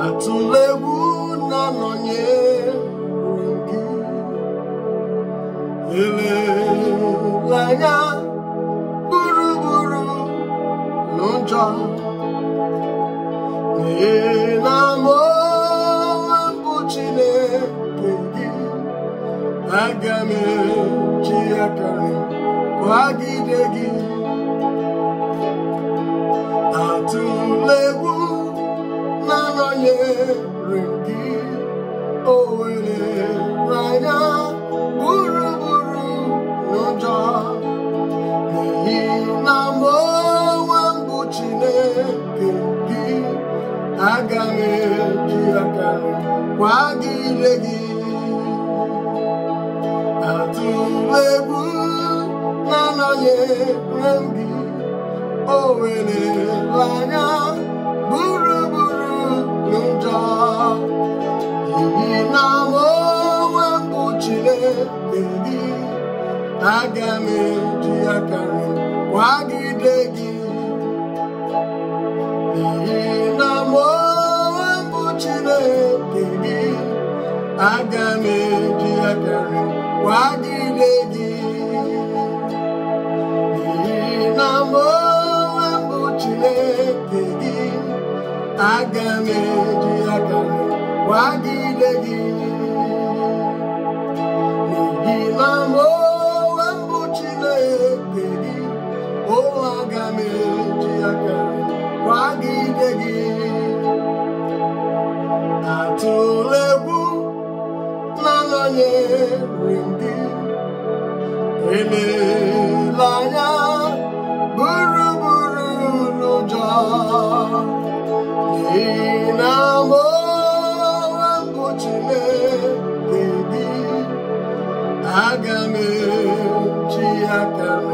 Atụla egwu na-anọnyere gị, elela anya gburugburu n'ụjọ, n'ihi na mụ bụ Chineke gị. Aga m eji aka m kwagide gị. Atụla egwu na-anọnyere gị, o elela anya gburugburu n'ụjọ, n'ihi na mụ bụ Chineke gị. Aga m eji aka m kwagide gị. Atụla egwu na-anọnyere gị, o elela anya gburugburu n'ụjọ, n'ihi na mụ bụ Chineke gị. Aga m eji aka m kwagide gị. N'ihi na mụ bụ Chineke gị. Aga m eji aka m kwagide gị. N'ihi na mụ bụ Chineke gị. Aga m eji aka m kwagide gị. N'ihi na mụ bụ Chineke gị. Aga m eji aka m kwagide gị. Atụla egwu na-anọnyere gị, elela anya gburugburu n'ụjọ, n'ihi na mụ bụ Chineke gị. Aga m eji aka m